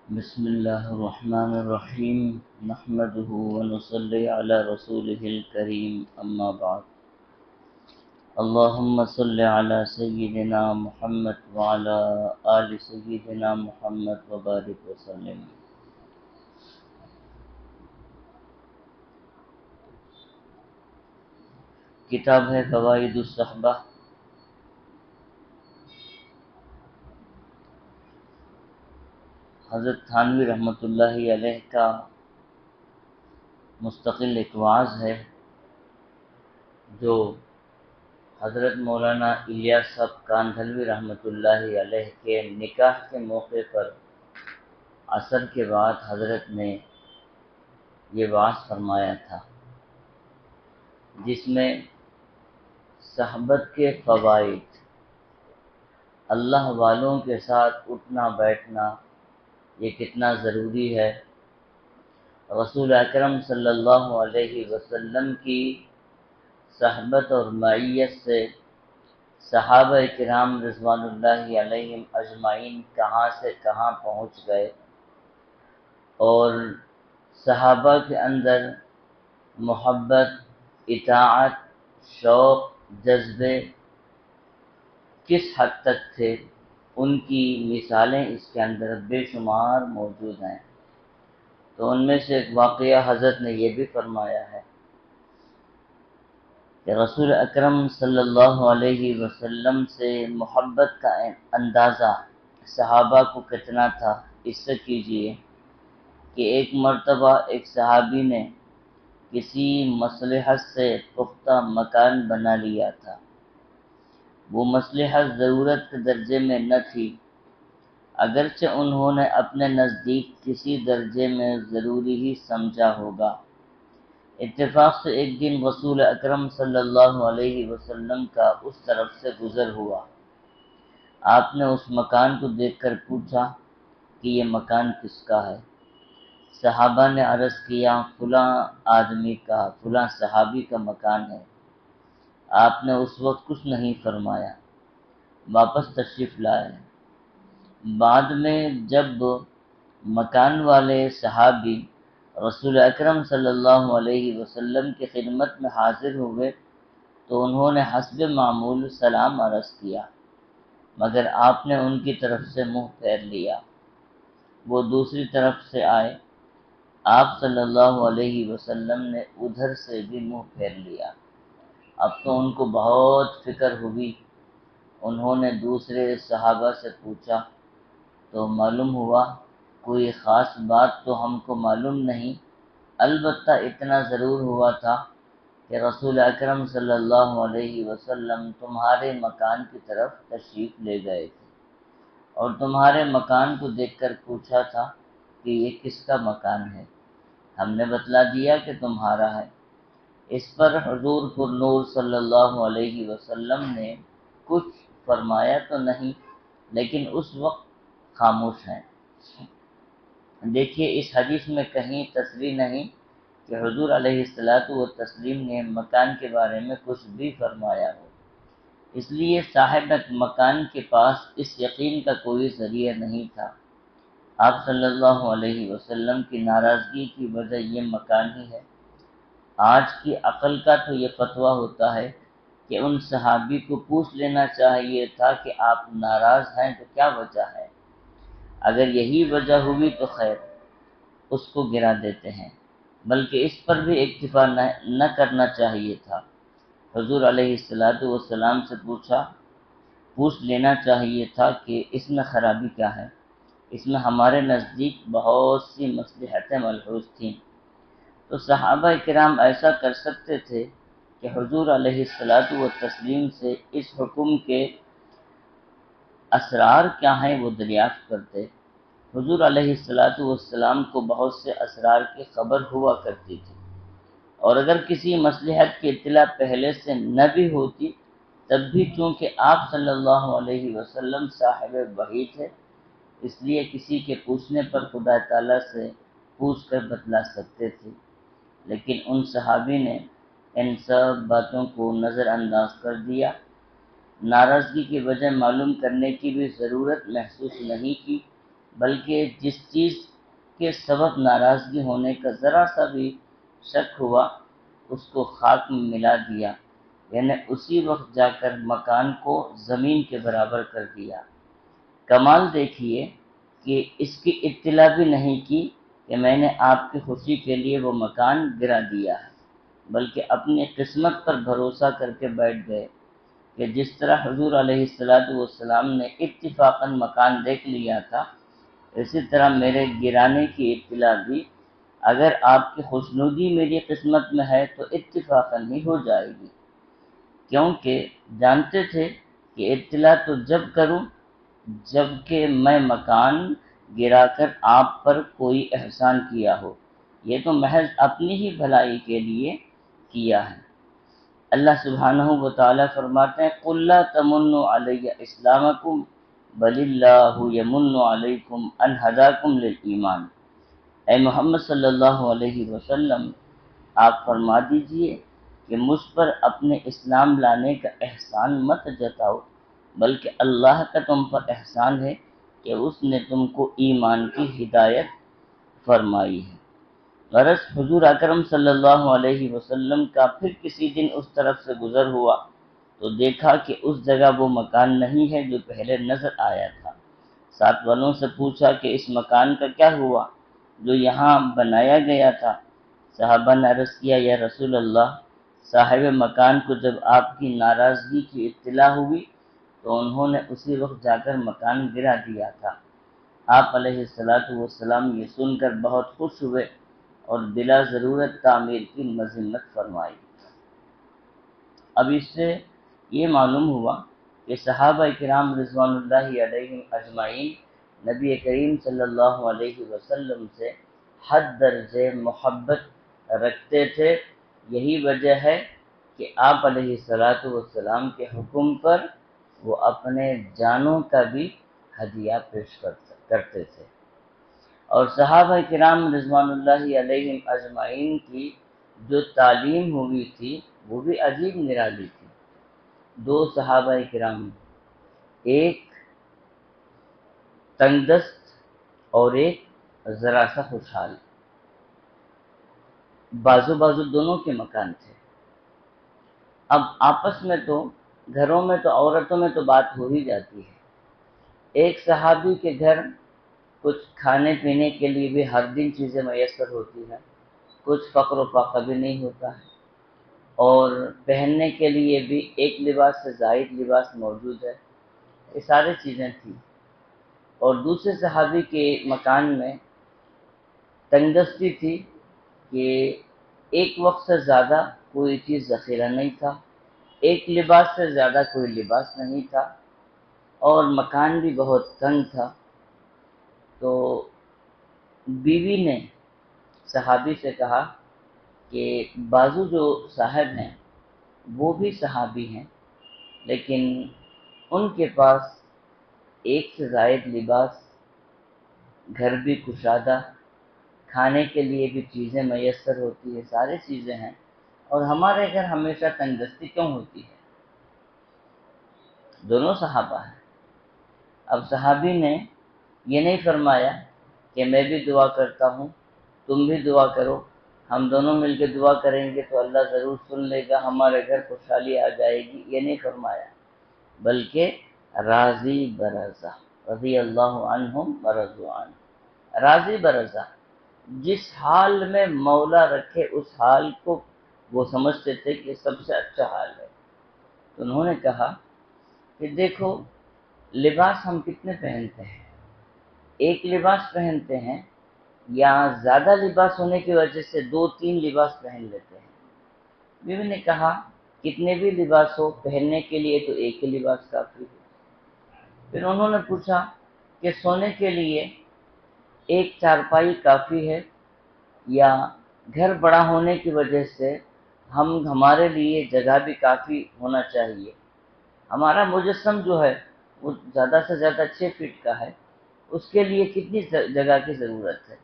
بسم اللہ الرحمن الرحیم نحمده ونصلی علی رسوله الکریم اما بعد اللہم صل علی سیدنا محمد وعلی آل سیدنا محمد وبارک وسلم۔ کتاب ہے فوائد الصحبہ۔ حضرت تھانوی رحمۃ اللہ علیہ کا مستقل ایک وعظ ہے جو حضرت مولانا الیاس صاحب کاندھلوی رحمۃ اللہ علیہ کے نکاح کے موقع پر عصر کے بعد حضرت نے یہ وعظ فرمایا تھا، جس میں صحبت کے فوائد، اللہ والوں کے ساتھ اٹھنا بیٹھنا یہ کتنا ضروری ہے، رسول اکرم صلی اللہ علیہ وسلم کی صحبت اور معیت سے صحابہ کرام رضوان اللہ علیہم اجمعین کہاں سے کہاں پہنچ گئے، اور صحابہ کے اندر محبت، اطاعت، شوق، جذبے کس حد تک تھے، ان کی مثالیں اس کے اندر بے شمار موجود ہیں۔ تو ان میں سے ایک واقعہ حضرت نے یہ بھی فرمایا ہے کہ رسول اکرم صلی اللہ علیہ وسلم سے محبت کا اندازہ صحابہ کو کتنا تھا، اس سے کیجئے کہ ایک مرتبہ ایک صحابی نے کسی مصلحت سے پختہ مکان بنا لیا تھا۔ وہ مصلحت ضرورت کے درجے میں نہ تھی، اگرچہ انہوں نے اپنے نزدیک کسی درجے میں ضروری ہی سمجھا ہوگا۔ اتفاق سے ایک دن رسول اکرم صلی اللہ علیہ وسلم کا اس طرف سے گزر ہوا۔ آپ نے اس مکان کو دیکھ کر پوچھا کہ یہ مکان کس کا ہے؟ صحابہ نے عرض کیا فلاں آدمی کا، فلاں صحابی کا مکان ہے۔ آپ نے اس وقت کچھ نہیں فرمایا، واپس تشریف لائے۔ بعد میں جب مکان والے صحابی رسول اکرم صلی اللہ علیہ وسلم کی خدمت میں حاضر ہوئے تو انہوں نے حسب معمول سلام عرض کیا، مگر آپ نے ان کی طرف سے منہ پھیر لیا۔ وہ دوسری طرف سے آئے، آپ صلی اللہ علیہ وسلم نے ادھر سے بھی منہ پھیر لیا۔ اب تو ان کو بہت فکر ہوئی۔ انہوں نے دوسرے صحابہ سے پوچھا تو معلوم ہوا کوئی خاص بات تو ہم کو معلوم نہیں، البتہ اتنا ضرور ہوا تھا کہ رسول اکرم صلی اللہ علیہ وسلم تمہارے مکان کی طرف تشریف لے گئے تھے اور تمہارے مکان کو دیکھ کر پوچھا تھا کہ یہ کس کا مکان ہے، ہم نے بتلا دیا کہ تمہارا ہے۔ اس پر حضور پر نور صلی اللہ علیہ وسلم نے کچھ فرمایا تو نہیں، لیکن اس وقت خاموش ہیں۔ دیکھیے اس حدیث میں کہیں تصریح نہیں کہ حضور علیہ الصلوۃ والتسلیم نے مکان کے بارے میں کچھ بھی فرمایا ہو، اس لیے صاحب مکان کے پاس اس یقین کا کوئی ذریعہ نہیں تھا۔ آپ صلی اللہ علیہ وسلم کی ناراضگی کی وجہ یہ مکان ہی ہے۔ آج کی عقل کا تو یہ فتویٰ ہوتا ہے کہ ان صحابی کو پوچھ لینا چاہیے تھا کہ آپ ناراض ہیں تو کیا وجہ ہے، اگر یہی وجہ ہوئی تو خیر، اس کو گرا دیتے ہیں، بلکہ اس پر بھی اکتفا نہ کرنا چاہیے تھا۔ حضور علیہ السلام سے پوچھ لینا چاہیے تھا کہ اس میں خرابی کیا ہے، اس میں ہمارے نزدیک بہت سی مصلحتیں ملحوظ تھیں۔ تو صحابہ کرام ایسا کر سکتے تھے کہ حضور علیہ السلام سے اس حکم کے اسرار کیا ہیں وہ دریافت کرتے۔ حضور علیہ السلام کو بہت سے اسرار کی خبر ہوا کرتی تھی، اور اگر کسی مصلحت کی اطلاع پہلے سے نہ بھی ہوتی تب بھی چونکہ آپ صلی اللہ علیہ وسلم صاحب وحی تھے، اس لیے کسی کے پوچھنے پر خدا تعالیٰ سے پوچھ کر بتلا سکتے تھے۔ لیکن ان صحابی نے ان سب باتوں کو نظر انداز کر دیا، ناراضگی کی وجہ معلوم کرنے کی بھی ضرورت محسوس نہیں کی، بلکہ جس چیز کے سبب ناراضگی ہونے کا ذرا سا بھی شک ہوا اس کو خاک میں ملا دیا، یعنی اسی وقت جا کر مکان کو زمین کے برابر کر دیا۔ کمال دیکھیے کہ اس کی اطلاع بھی نہیں کی کہ میں نے آپ کی خوشی کے لیے وہ مکان گرا دیا ہے، بلکہ اپنی قسمت پر بھروسہ کر کے بیٹھ گئے کہ جس طرح حضور علیہ السلام نے اتفاقاً مکان دیکھ لیا تھا، اسی طرح میرے گرانے کی اطلاع بھی اگر آپ کی خوشنودی میری قسمت میں ہے تو اتفاقاً ہی ہو جائے گی، کیونکہ جانتے تھے کہ اطلاع تو جب کروں جب کہ میں مکان گرا کر آپ پر کوئی احسان کیا ہو، یہ تو محض اپنی ہی بھلائی کے لیے کیا ہے۔ اللہ سبحانہ و تعالیٰ فرماتے ہیں قُل لَا تَمُنُّوا عَلَيَّ إِسْلَامَكُمْ بَلِ اللَّهُ يَمُنُّ عَلَيْكُمْ أَنْ هَدَاكُمْ لِلْإِيمَانِ۔ اے محمد صلی اللہ علیہ وسلم، آپ فرما دیجئے کہ مجھ پر اپنے اسلام لانے کا احسان مت جتاؤ، بلکہ اللہ کا تم پر احسان ہے کہ اس نے تم کو ایمان کی ہدایت فرمائی ہے۔ غرض حضور اکرم صلی اللہ علیہ وسلم کا پھر کسی دن اس طرف سے گزر ہوا تو دیکھا کہ اس جگہ وہ مکان نہیں ہے جو پہلے نظر آیا تھا۔ ساتھ والوں سے پوچھا کہ اس مکان کا کیا ہوا جو یہاں بنایا گیا تھا؟ صحابہ نے عرض کیا یا رسول اللہ، صاحب مکان کو جب آپ کی ناراضگی کی اطلاع ہوئی تو انہوں نے اسی وقت جا کر مکان گرا دیا تھا۔ آپ علیہ السلام یہ سن کر بہت خوش ہوئے اور بلا ضرورت تعمیر کی مذمت فرمائی۔ اب اس سے یہ معلوم ہوا کہ صحابہ کرام رضوان اللہ علیہم اجمعین نبی کریم صلی اللہ علیہ وسلم سے حد درجے محبت رکھتے تھے۔ یہی وجہ ہے کہ آپ علیہ السلام کے حکم پر وہ اپنے جانوں کا بھی ہدیہ پیش کرتے تھے۔ اور صحابہ کرام رضوان اللہ علیہم اجمعین کی جو تعلیم ہوئی تھی وہ بھی عجیب نرالی تھی۔ دو صحابہ کرام، ایک تنگ دست اور ایک ذرا سا خوشحال، بازو بازو دونوں کے مکان تھے۔ اب آپس میں تو گھروں میں تو عورتوں میں تو بات ہو ہی جاتی ہے۔ ایک صحابی کے گھر کچھ کھانے پینے کے لیے بھی ہر دن چیزیں میسر ہوتی ہیں، کچھ فقر و فاقہ بھی نہیں ہوتا ہے، اور پہننے کے لیے بھی ایک لباس سے زائد لباس موجود ہے، یہ ساری چیزیں تھیں۔ اور دوسرے صحابی کے مکان میں تنگ دستی تھی کہ ایک وقت سے زیادہ کوئی چیز ذخیرہ نہیں تھا، ایک لباس سے زیادہ کوئی لباس نہیں تھا، اور مکان بھی بہت تنگ تھا۔ تو بیوی نے صحابی سے کہا کہ بازو جو صاحب ہیں وہ بھی صحابی ہیں، لیکن ان کے پاس ایک سے زائد لباس، گھر بھی کشادہ، کھانے کے لیے بھی چیزیں میسر ہوتی ہے، ساری چیزیں ہیں، اور ہمارے گھر ہمیشہ تنگ دستی کیوں ہوتی ہے؟ دونوں صحابہ ہیں۔ اب صحابی نے یہ نہیں فرمایا کہ میں بھی دعا کرتا ہوں تم بھی دعا کرو، ہم دونوں مل کے دعا کریں گے تو اللہ ضرور سن لے گا، ہمارے گھر خوشحالی آ جائے گی، یہ نہیں فرمایا، بلکہ راضی برضا، رضی اللہ عنہم ورضوا عنہ، راضی برضا، جس حال میں مولا رکھے اس حال کو وہ سمجھتے تھے کہ سب سے اچھا حال ہے۔ تو انہوں نے کہا کہ دیکھو لباس ہم کتنے پہنتے ہیں، ایک لباس پہنتے ہیں یا زیادہ لباس ہونے کی وجہ سے دو تین لباس پہن لیتے ہیں۔ بیوی نے کہا کتنے بھی لباس ہو پہننے کے لیے تو ایک ہی لباس کافی ہے۔ پھر انہوں نے پوچھا کہ سونے کے لیے ایک چارپائی کافی ہے یا گھر بڑا ہونے کی وجہ سے ہمارے لیے جگہ بھی کافی ہونا چاہیے، ہمارا مجسم جو ہے وہ زیادہ سے زیادہ 6 فٹ کا ہے، اس کے لیے کتنی جگہ کی ضرورت ہے؟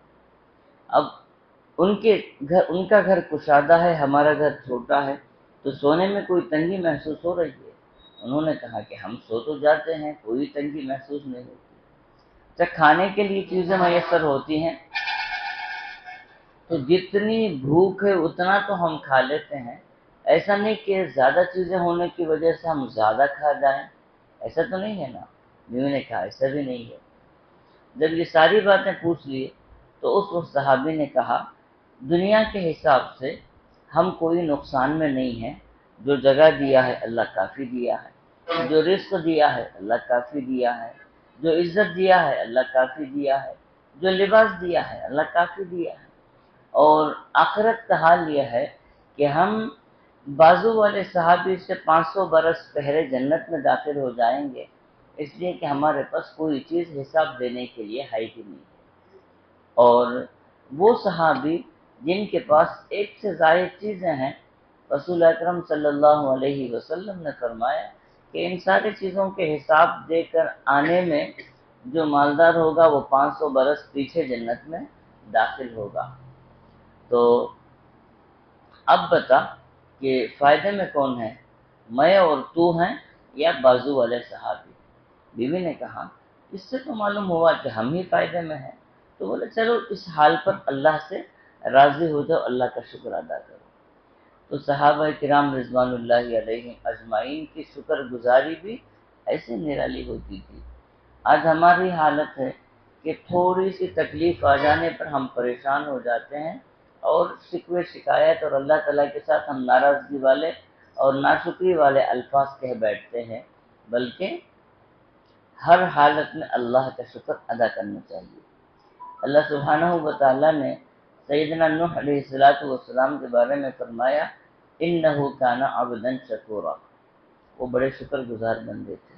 اب ان کا گھر کشادہ ہے، ہمارا گھر چھوٹا ہے، تو سونے میں کوئی تنگی محسوس ہو رہی ہے؟ انہوں نے کہا کہ ہم سو تو جاتے ہیں، کوئی تنگی محسوس نہیں ہوتی۔ جب کھانے کے لیے چیزیں میسر ہوتی ہیں تو جتنی بھوک ہے اتنا تو ہم کھا لیتے ہیں، ایسا نہیں کہ زیادہ چیزیں ہونے کی وجہ سے ہم زیادہ کھا جائیں، ایسا تو نہیں ہے نا۔ بیوی نے کہا ایسا بھی نہیں ہے۔ جب یہ ساری باتیں پوچھ لیے تو اس وقت صحابی نے کہا دنیا کے حساب سے ہم کوئی نقصان میں نہیں ہیں، جو جگہ دیا ہے اللہ کافی دیا ہے، جو رزق دیا ہے اللہ کافی دیا ہے، جو عزت دیا ہے اللہ کافی دیا ہے، جو لباس دیا ہے اللہ کافی دیا ہے۔ اور آخرت کا حال یہ ہے کہ ہم بازو والے صحابی سے 500 برس پہلے جنت میں داخل ہو جائیں گے، اس لیے کہ ہمارے پاس کوئی چیز حساب دینے کے لیے ہے ہی نہیں۔ اور وہ صحابی جن کے پاس ایک سے زائد چیزیں ہیں، رسول اکرم صلی اللہ علیہ وسلم نے فرمایا کہ ان ساری چیزوں کے حساب دے کر آنے میں جو مالدار ہوگا وہ 500 برس پیچھے جنت میں داخل ہوگا۔ تو اب بتا کہ فائدے میں کون ہے، میں اور تو ہیں یا بازو والے صحابی؟ بیوی نے کہا اس سے تو معلوم ہوا کہ ہم ہی فائدے میں ہیں۔ تو بولے چلو اس حال پر اللہ سے راضی ہو جاؤ، اللہ کا شکر ادا کرو۔ تو صحابہ کرام رضوان اللہ علیہم اجمعین کی شکر گزاری بھی ایسے نرالی ہوتی تھی۔ آج ہماری حالت ہے کہ تھوڑی سی تکلیف آ جانے پر ہم پریشان ہو جاتے ہیں اور شکوے شکایت اور اللہ تعالیٰ کے ساتھ ہم ناراضگی والے اور ناشکری والے الفاظ کہہ بیٹھتے ہیں، بلکہ ہر حالت میں اللہ کا شکر ادا کرنا چاہیے۔ اللہ سبحانہ و تعالیٰ نے سیدنا نوح علیہ السلام کے بارے میں فرمایا انہ کان عبدا شکورا، وہ بڑے شکر گزار بندے تھے۔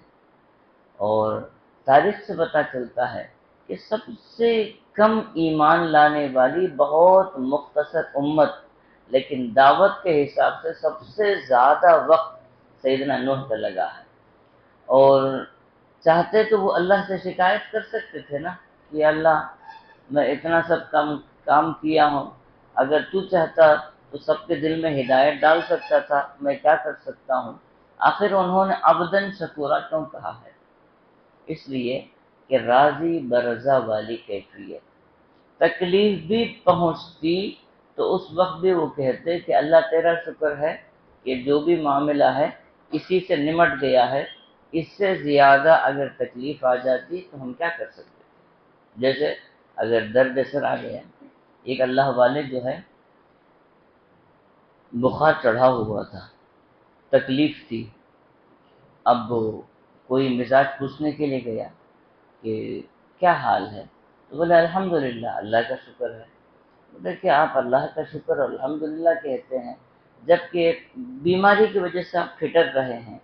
اور تاریخ سے پتہ چلتا ہے کہ سب سے کم ایمان لانے والی بہت مختصر امت، لیکن دعوت کے حساب سے سب سے زیادہ وقت سیدنا نوح کا لگا ہے۔ اور چاہتے تو وہ اللہ سے شکایت کر سکتے تھے نا کہ اللہ میں اتنا سب کام کیا ہوں، اگر تو چاہتا تو سب کے دل میں ہدایت ڈال سکتا تھا، میں کیا کر سکتا ہوں۔ آخر انہوں نے عبداً شکورا کیوں کہا ہے؟ اس لیے کہ راضی برضا والی کیفیت، تکلیف بھی پہنچتی تو اس وقت بھی وہ کہتے کہ اللہ تیرا شکر ہے کہ جو بھی معاملہ ہے اسی سے نمٹ گیا ہے، اس سے زیادہ اگر تکلیف آ جاتی تو ہم کیا کر سکتے تھے۔ جیسے اگر درد سر آ گیا، ایک اللہ والے جو ہے بخار چڑھا ہوا تھا، تکلیف تھی، اب کوئی مزاج پوچھنے کے لیے گیا کہ کیا حال ہے، تو بولے الحمدللہ اللہ کا شکر ہے۔ بولے کہ آپ اللہ کا شکر اور الحمدللہ کہتے ہیں جبکہ بیماری کی وجہ سے آپ پھٹک رہے ہیں،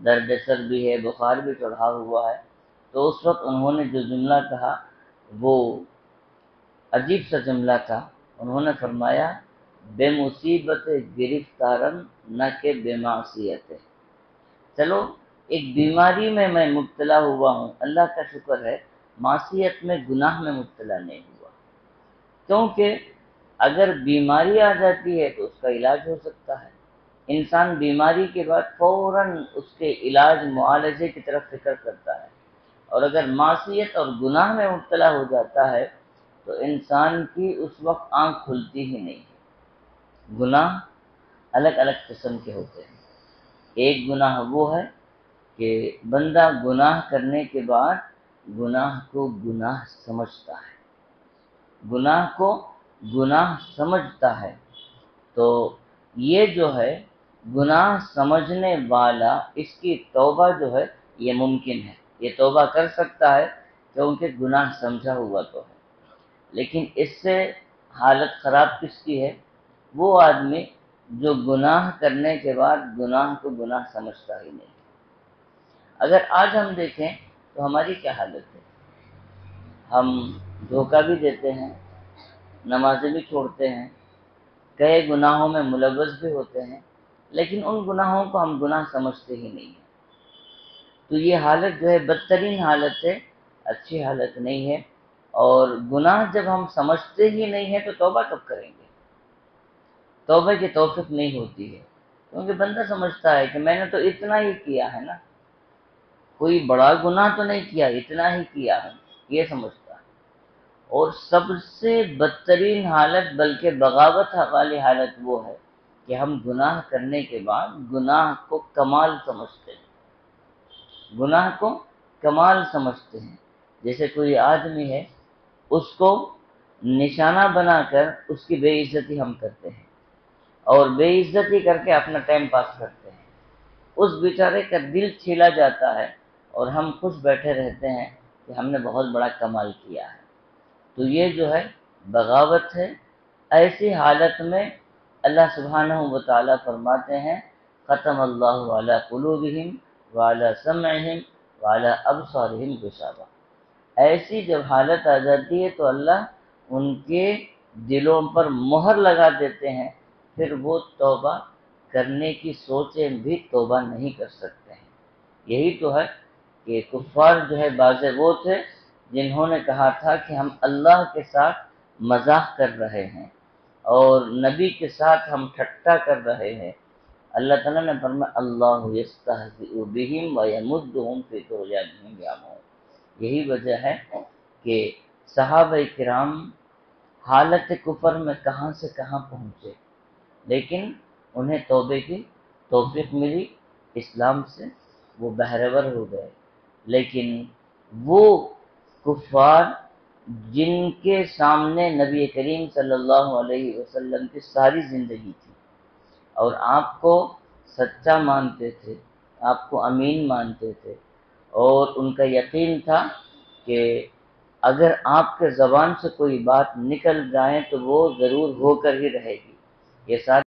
درد سر بھی ہے، بخار بھی چڑھا ہوا ہے۔ تو اس وقت انہوں نے جو جملہ کہا وہ عجیب سا جملہ تھا، انہوں نے فرمایا بے مصیبت گرفتارم نہ کہ بے معصیت۔ چلو ایک بیماری میں مبتلا ہوا ہوں، اللہ کا شکر ہے معصیت میں گناہ میں مبتلا نہیں ہوا، کیونکہ اگر بیماری آ جاتی ہے تو اس کا علاج ہو سکتا ہے، انسان بیماری کے بعد فوراً اس کے علاج معالجے کی طرف فکر کرتا ہے، اور اگر معصیت اور گناہ میں مبتلا ہو جاتا ہے تو انسان کی اس وقت آنکھ کھلتی ہی نہیں ہے۔ گناہ الگ الگ قسم کے ہوتے ہیں۔ ایک گناہ وہ ہے کہ بندہ گناہ کرنے کے بعد گناہ کو گناہ سمجھتا ہے، گناہ کو گناہ سمجھتا ہے، تو یہ جو ہے گناہ سمجھنے والا اس کی توبہ جو ہے یہ ممکن ہے، یہ توبہ کر سکتا ہے کیونکہ گناہ سمجھا ہوا تو ہے۔ لیکن اس سے حالت خراب کس کی ہے؟ وہ آدمی جو گناہ کرنے کے بعد گناہ کو گناہ سمجھتا ہی نہیں۔ اگر آج ہم دیکھیں تو ہماری کیا حالت ہے، ہم دھوکہ بھی دیتے ہیں، نمازیں بھی چھوڑتے ہیں، کئی گناہوں میں ملوث بھی ہوتے ہیں، لیکن ان گناہوں کو ہم گناہ سمجھتے ہی نہیں ہیں۔ تو یہ حالت جو ہے بدترین حالت ہے، اچھی حالت نہیں ہے۔ اور گناہ جب ہم سمجھتے ہی نہیں ہیں تو توبہ کب کریں گے؟ توبہ کی توفیق نہیں ہوتی ہے، کیونکہ بندہ سمجھتا ہے کہ میں نے تو اتنا ہی کیا ہے نا، کوئی بڑا گناہ تو نہیں کیا، اتنا ہی کیا ہے، یہ سمجھتا ہے۔ اور سب سے بدترین حالت بلکہ بغاوت والی حالت وہ ہے کہ ہم گناہ کرنے کے بعد گناہ کو کمال سمجھتے ہیں، گناہ کو کمال سمجھتے ہیں۔ جیسے کوئی آدمی ہے، اس کو نشانہ بنا کر اس کی بے عزتی ہم کرتے ہیں، اور بے عزتی کر کے اپنا ٹائم پاس کرتے ہیں، اس بیچارے کا دل چھیلا جاتا ہے اور ہم خوش بیٹھے رہتے ہیں کہ ہم نے بہت بڑا کمال کیا ہے۔ تو یہ جو ہے بغاوت ہے۔ ایسی حالت میں اللہ سبحانہ و تعالیٰ فرماتے ہیں ختم اللہ علی قلوبہم وعلی سمعہم وعلی ابصارہم غشاوہ۔ ایسی جب حالت آ جاتی ہے تو اللہ ان کے دلوں پر مہر لگا دیتے ہیں، پھر وہ توبہ کرنے کی سوچیں بھی توبہ نہیں کر سکتے ہیں۔ یہی تو ہے کہ کفار جو ہے بعض وہ تھے جنہوں نے کہا تھا کہ ہم اللہ کے ساتھ مزاح کر رہے ہیں اور نبی کے ساتھ ہم ٹھٹا کر رہے ہیں۔ اللہ تعالیٰ نے فرمایا اللہ یستہزئ بہم ویمدہم فی طغیانہم یعمہون۔ یہی وجہ ہے کہ صحابہ کرام حالت کفر میں کہاں سے کہاں پہنچے، لیکن انہیں توبے کی توفیق ملی، اسلام سے وہ بہرور ہو گئے۔ لیکن وہ کفار جن کے سامنے نبی کریم صلی اللہ علیہ وسلم کی ساری زندگی تھی اور آپ کو سچا مانتے تھے، آپ کو امین مانتے تھے، اور ان کا یقین تھا کہ اگر آپ کے زبان سے کوئی بات نکل جائے تو وہ ضرور ہو کر ہی رہے گی، یہ ساری